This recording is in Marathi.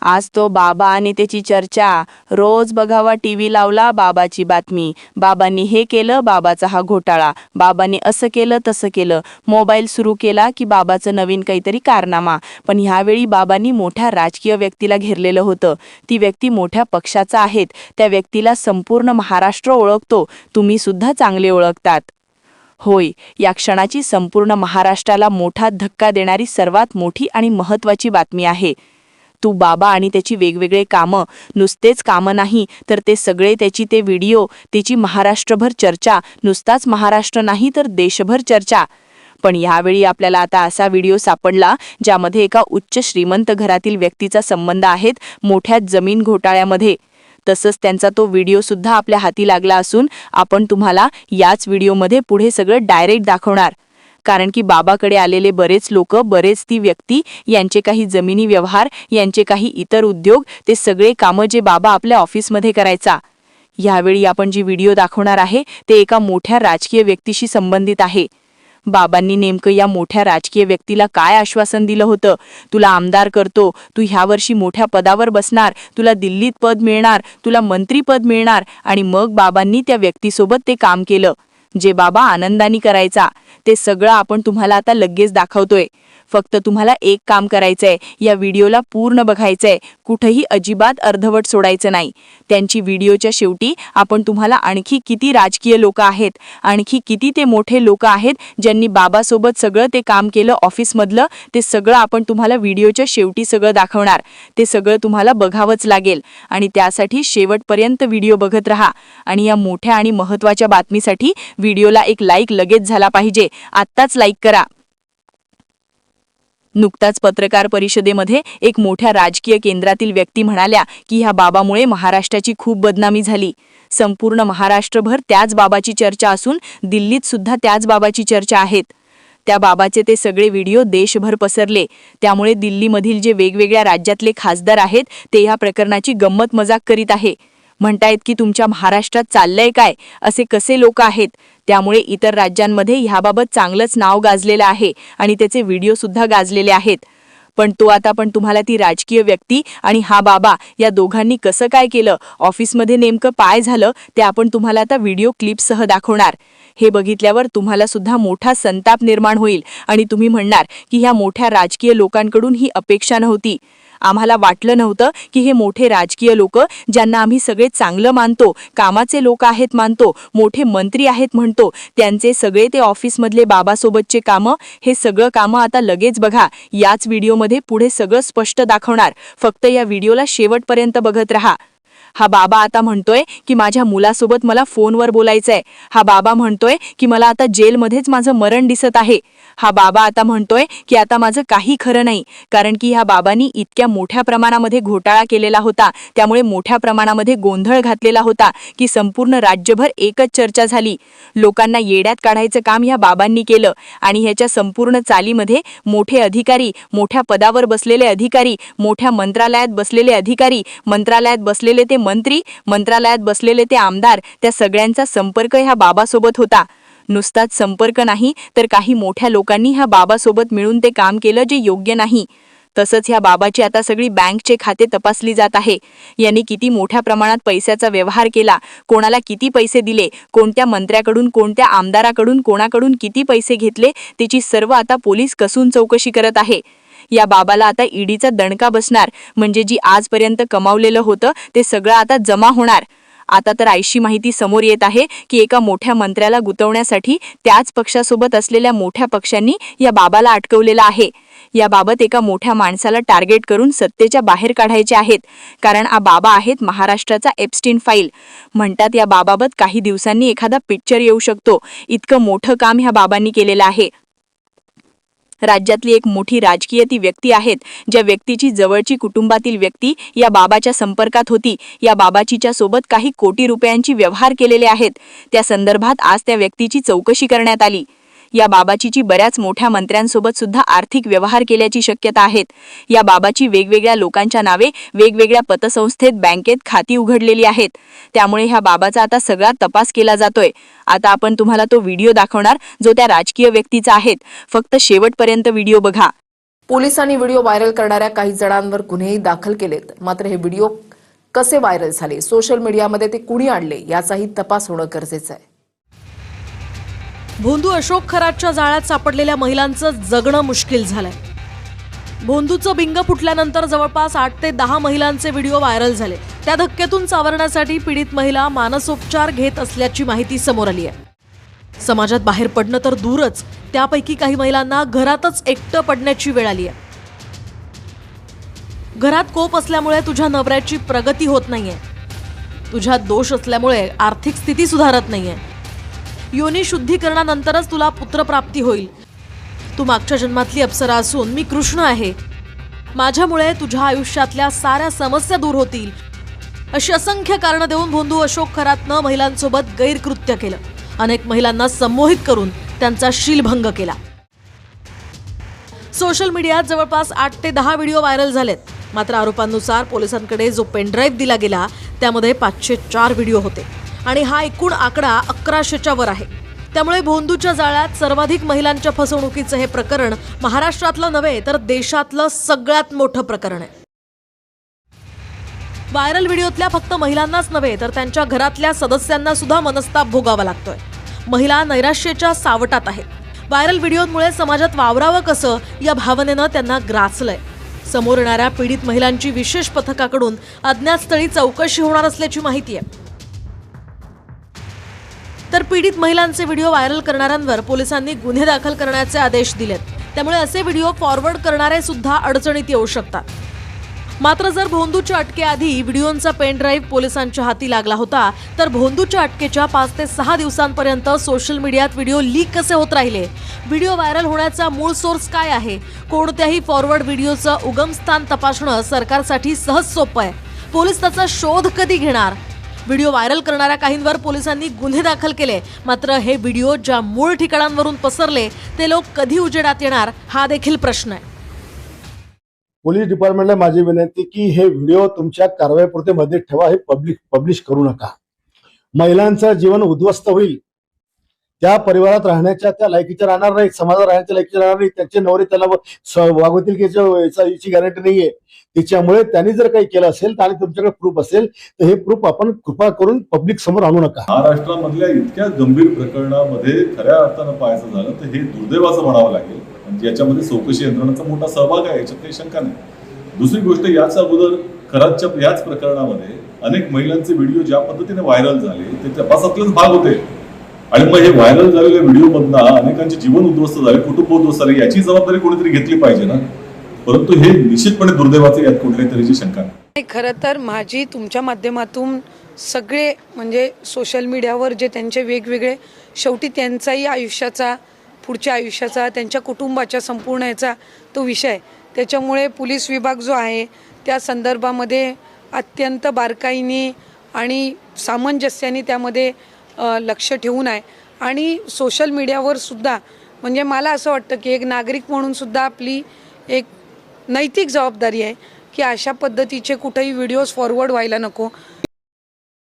आज तो बाबा आणि त्याची चर्चा. रोज बघावा टीव्ही लावला, बाबाची बातमी. बाबांनी हे केलं, बाबाचा हा घोटाळा. बाबांनी असं केलं, तसं केलं. मोबाईल सुरू केला की बाबाचं नवीन काहीतरी कारनामा. पण ह्यावेळी बाबांनी मोठ्या राजकीय व्यक्तीला घेरलेलं होतं. ती व्यक्ती मोठ्या पक्षाचा आहेत. त्या व्यक्तीला संपूर्ण महाराष्ट्र ओळखतो. तुम्ही सुद्धा चांगले ओळखतात. होय, या क्षणाची संपूर्ण महाराष्ट्राला मोठा धक्का देणारी सर्वात मोठी आणि महत्त्वाची बातमी आहे. तू बाबा आणि त्याची वेगवेगळे कामं, नुसतेच कामं नाही तर ते सगळे, त्याची ते व्हिडिओ, त्याची महाराष्ट्रभर चर्चा, नुसताच महाराष्ट्र नाही तर देशभर चर्चा. पण यावेळी आपल्याला आता असा व्हिडिओ सापडला ज्यामध्ये एका उच्च श्रीमंत घरातील व्यक्तीचा संबंध आहे मोठ्या जमीन घोटाळ्यामध्ये. तसंच त्यांचा तो व्हिडिओ सुद्धा आपल्या हाती लागला असून आपण तुम्हाला याच व्हिडिओमध्ये पुढे सगळं डायरेक्ट दाखवणार. कारण की बाबाकडे आलेले बरेच लोक, बरेच ती व्यक्ती, यांचे काही जमिनी व्यवहार, यांचे काही इतर उद्योग, ते सगळे कामं जे बाबा आपल्या ऑफिसमध्ये करायचा. यावेळी आपण जी व्हिडिओ दाखवणार आहे ते एका मोठ्या राजकीय व्यक्तीशी संबंधित आहे. बाबांनी नेमकं या मोठ्या राजकीय व्यक्तीला काय आश्वासन दिलं होतं? तुला आमदार करतो, तू ह्यावर्षी मोठ्या पदावर बसणार, तुला दिल्लीत पद मिळणार, तुला मंत्रीपद मिळणार. आणि मग बाबांनी त्या व्यक्तीसोबत ते काम केलं जे बाबा आनंदाने करायचा. ते सगळं आपण तुम्हाला आता लगेच दाखवतोय. फक्त तुम्हाला एक काम करायचंय, या व्हिडिओला पूर्ण बघायचंय. कुठेही अजिबात अर्धवट सोडायचं नाही. त्यांची व्हिडिओच्या शेवटी आपण तुम्हाला आणखी किती राजकीय लोक आहेत, आणखी किती ते मोठे लोक आहेत ज्यांनी बाबासोबत सगळं ते काम केलं ऑफिसमधलं, ते सगळं आपण तुम्हाला व्हिडिओच्या शेवटी सगळं दाखवणार. ते सगळं तुम्हाला बघावंच लागेल आणि त्यासाठी शेवटपर्यंत व्हिडिओ बघत राहा. आणि या मोठ्या आणि महत्त्वाच्या बातमीसाठी व्हिडिओला एक लाईक लगेच झाला पाहिजे. आत्ताच लाईक करा. नुकताच पत्रकार परिषदेमध्ये एक मोठ्या राजकीय केंद्रातील व्यक्ती म्हणाल्या की ह्या बाबामुळे महाराष्ट्राची खूप बदनामी झाली. संपूर्ण महाराष्ट्रभर त्याच बाबाची चर्चा असून दिल्लीत सुद्धा त्याच बाबाची चर्चा आहेत. त्या बाबाचे ते सगळे व्हिडिओ देशभर पसरले. त्यामुळे दिल्लीमधील जे वेगवेगळ्या राज्यातले खासदार आहेत ते ह्या प्रकरणाची गंमत मजाक करीत आहे. म्हणतायत की तुमच्या महाराष्ट्रात चाललंय काय, असे कसे लोक आहेत. त्यामुळे इतर राज्यांमध्ये ह्याबाबत चांगलंच नाव गाजलेलं आहे आणि त्याचे व्हिडिओ सुद्धा गाजलेले आहेत. पण तुम्हाला ती राजकीय व्यक्ती आणि हा बाबा या दोघांनी कसं काय केलं, ऑफिसमध्ये नेमकं काय झालं, ते आपण तुम्हाला आता व्हिडिओ क्लिपसह दाखवणार. हे बघितल्यावर तुम्हाला सुद्धा मोठा संताप निर्माण होईल आणि तुम्ही म्हणणार की ह्या मोठ्या राजकीय लोकांकडून ही अपेक्षा नव्हती. आम्हाला वाटलं नव्हतं की हे मोठे राजकीय लोक, ज्यांना आम्ही सगळे चांगलं मानतो, कामाचे लोक आहेत मानतो, मोठे मंत्री आहेत म्हणतो, त्यांचे सगळे ते ऑफिसमधले बाबासोबतचे कामं, हे सगळं कामं आता लगेच बघा. याच व्हिडिओमध्ये पुढे सगळं स्पष्ट दाखवणार. फक्त या व्हिडिओला शेवटपर्यंत बघत राहा. हा बाबा आता म्हणतोय की माझ्या मुलासोबत मला फोनवर बोलायचंय. हा बाबा म्हणतोय की मला आता जेलमध्येच माझं मरण दिसत आहे. हा बाबा आता म्हणतोय की आता माझं काही खरं नाही, कारण की ह्या बाबांनी इतक्या मोठ्या प्रमाणामध्ये घोटाळा केलेला होता, त्यामुळे मोठ्या प्रमाणामध्ये गोंधळ घातलेला होता की संपूर्ण राज्यभर एकच चर्चा झाली. लोकांना येड्यात काढायचं काम ह्या बाबांनी केलं आणि ह्याच्या संपूर्ण चालीमध्ये मोठे अधिकारी, मोठ्या पदावर बसलेले अधिकारी, मोठ्या मंत्रालयात बसलेले अधिकारी, मंत्रालयात बसलेले ते मंत्री, मंत्रालयात बसलेले ते आमदार, त्या सगळ्यांचा संपर्क ह्या बाबासोबत होता. नुसताच संपर्क नाही तर काही मोठ्या लोकांनी ह्या बाबासोबत मिळून ते काम केलं जे योग्य नाही. तसंच ह्या बाबाची आता सगळी बँकचे खाते तपासली जात आहे. यांनी किती मोठ्या प्रमाणात पैशाचा व्यवहार केला, कोणाला किती पैसे दिले, कोणत्या मंत्र्याकडून, कोणत्या आमदाराकडून, कोणाकडून किती पैसे घेतले, त्याची सर्व आता पोलीस कसून चौकशी करत आहे. या बाबाला आता ईडीचा दणका बसणार. म्हणजे जी आजपर्यंत कमावलेलं होतं ते सगळं आता जमा होणार. आता तर अशी माहिती समोर येत आहे की एका मोठ्या मंत्र्याला गुंतवण्यासाठी त्याच पक्षासोबत असलेल्या मोठ्या पक्षांनी या बाबाला अटकवलेलं आहे. याबाबत एका मोठ्या माणसाला टार्गेट करून सत्तेच्या बाहेर काढायचे आहेत. कारण हा बाबा आहेत महाराष्ट्राचा एप्स्टीन फाईल. म्हणतात या बाबाबत काही दिवसांनी एखादा पिक्चर येऊ शकतो, इतकं मोठं काम ह्या बाबांनी केलेलं आहे. राज्यातली एक मोठी राजकीय ती व्यक्ती आहेत, ज्या व्यक्तीची जवळची कुटुंबातील व्यक्ती या बाबाच्या संपर्कात होती. या बाबाचीच्या सोबत काही कोटी रुपयांची व्यवहार केलेले आहेत. त्या संदर्भात आज त्या व्यक्तीची चौकशी करण्यात आली. या बाबाचीची बऱ्याच मोठ्या मंत्र्यांसोबत सुद्धा आर्थिक व्यवहार केल्याची शक्यता आहेत. या बाबाची वेगवेगळ्या लोकांच्या नावे वेगवेगळ्या पतसंस्थेत, बँकेत खाती उघडलेली आहेत. त्यामुळे ह्या बाबाचा आता सगळा तपास केला जातोय. आता आपण तुम्हाला तो व्हिडिओ दाखवणार जो त्या राजकीय व्यक्तीचा आहे. फक्त शेवटपर्यंत व्हिडिओ बघा. पोलिसांनी व्हिडिओ व्हायरल करणाऱ्या काही जणांवर गुन्हेही दाखल केलेत. मात्र हे व्हिडिओ कसे व्हायरल झाले, सोशल मीडियामध्ये ते कुणी आणले, याचाही तपास होणं गरजेचं आहे. भोंदू अशोक खरातच्या जाळ्यात सापडलेल्या महिलांचं जगणं मुश्किल झालंय. भोंदूचं बिंग फुटल्यानंतर जवळपास 8 ते 10 महिलांचे व्हिडिओ व्हायरल झाले. त्या धक्क्यातून सावरण्यासाठी पीडित महिला मानसोपचार घेत असल्याची माहिती समोर आली आहे. समाजात बाहेर पडणं तर दूरच, त्यापैकी काही महिलांना घरातच एकटं पडण्याची वेळ आली आहे. घरात कोप असल्यामुळे तुझ्या नवऱ्याची प्रगती होत नाहीये, तुझ्यात दोष असल्यामुळे आर्थिक स्थिती सुधारत नाहीये, योनी शुद्धीकरणानंतरच तुला पुत्रप्राप्ती होईल, तू मागच्या जन्मातली अप्सरा असून मी कृष्ण आहे, माझ्यामुळे तुझ्या आयुष्यातल्या साऱ्या समस्या दूर होतील, अशी असंख्य कारणं देऊन भोंदू अशोक खरातनं महिलांसोबत गैरकृत्य केलं. अनेक महिलांना संमोहित करून त्यांचा शीलभंग केला. सोशल मीडियात जवळपास 8 ते 10 व्हिडिओ व्हायरल झालेत. मात्र आरोपांनुसार पोलिसांकडे जो पेनड्राईव्ह दिला गेला त्यामध्ये 504 व्हिडिओ होते आणि हा एकूण आकडा 1100च्या वर आहे. त्यामुळे भोंदूच्या जाळ्यात सर्वाधिक महिलांच्या फसवणुकीचं हे प्रकरण महाराष्ट्रातलं नव्हे तर देशातलं सगळ्यात मोठं प्रकरण आहे. व्हायरल व्हिडिओतल्या फक्त महिलांनाच नव्हे तर त्यांच्या घरातल्या सदस्यांना सुद्धा मनस्ताप भोगावा लागतोय. महिला नैराश्याच्या सावटात आहेत. व्हायरल व्हिडिओमुळे समाजात वावरावं कसं या भावनेनं त्यांना ग्रासलंय. समोर येणाऱ्या पीडित महिलांची विशेष पथकाकडून अज्ञातस्थळी चौकशी होणार असल्याची माहिती आहे. तर पीडित महिलांचे व्हिडिओ व्हायरल करणाऱ्यांवर पोलिसांनी गुन्हे दाखल करण्याचे आदेश दिलेत. त्यामुळे असे व्हिडिओ फॉरवर्ड करणारे सुद्धा अडचणीत येऊ शकतात. मात्र जर भोंदूच्या अटकेआधी व्हिडिओंचा पेन ड्राईव्ह पोलिसांच्या हाती लागला होता तर भोंदूच्या अटकेच्या 5 ते 6 दिवसांपर्यंत सोशल मीडियात व्हिडिओ लीक कसे होत राहिले, व्हिडिओ व्हायरल होण्याचा मूळ सोर्स काय आहे, कोणत्याही फॉरवर्ड व्हिडिओचं उगमस्थान तपासणं सरकारसाठी सहज सोपं आहे. पोलीस त्याचा शोध कधी घेणार? व्हिडिओ व्हायरल करणाऱ्या काहींवर पोलिसांनी गुन्हे दाखल केले. मात्र हे व्हिडिओ ज्या मूळ ठिकाणांवरून पसरले ते लोक कधी उजेडात येणार हा देखील प्रश्न आहे. पोलीस डिपार्टमेंटला माझी विनंती की हे व्हिडिओ तुमच्या कारवाईपुरते मध्ये ठेवा, हे पब्लिश करू नका. महिलांचं जीवन उद्ध्वस्त होईल. त्या परिवारात राहण्याच्या त्या लायकीच्या राहणार नाही, समाजात राहण्याच्या लायकीच्या राहणार नाही, त्यांचे नवरे त्याला वागवतील की याची गॅरंटी नाहीये. त्याच्यामुळे त्यांनी जर काही केलं असेल आणि तुमच्याकडे प्रूफ असेल तर हे प्रूफ आपण कृपा करून पब्लिक समोर आणू नका. महाराष्ट्रामधल्या इतक्या गंभीर प्रकरणामध्ये खऱ्या अर्थानं पाहायचं झालं तर हे दुर्दैवाचं म्हणावं लागेल. म्हणजे याच्यामध्ये चौकशी यंत्रणाचा मोठा सहभाग आहे, याच्यात काही शंका नाही. दुसरी गोष्ट, याच अगोदर खरातच्या याच प्रकरणामध्ये अनेक महिलांचे व्हिडिओ ज्या पद्धतीने व्हायरल झाले ते तपासातलेच भाग होते. आणि मग हे व्हायरल झालेल्या व्हिडिओ मधनं अनेकांचे जीवन उद्ध्वस्त झाले, कुटुंब उद्ध्वस्त झाले, याची जबाबदारी कोणीतरी घेतली पाहिजे ना. परंतु हे निश्चितपणे दुर्दैवाचे, यात कुठल्याही तऱ्हेची शंका नाही. खरं तर माझी तुमच्या माध्यमातून सगळे म्हणजे सोशल मीडियावर जे त्यांचे वेगवेगळे शेवटी त्यांचाही आयुष्याचा, पुढच्या आयुष्याचा, त्यांच्या कुटुंबाच्या संपूर्ण याचा तो विषय. त्याच्यामुळे पोलीस विभाग जो आहे त्या संदर्भामध्ये अत्यंत बारकाईने आणि सामंजस्याने त्यामध्ये लक्ष ठेवून आहे. आणि सोशल मीडियावर सुद्धा म्हणजे मला असं वाटतं की एक नागरिक म्हणून सुद्धा आपली एक नैतिक जबाबदारी आहे की अशा पद्धतीचे कुठेही व्हिडिओज फॉरवर्ड व्हायला नको.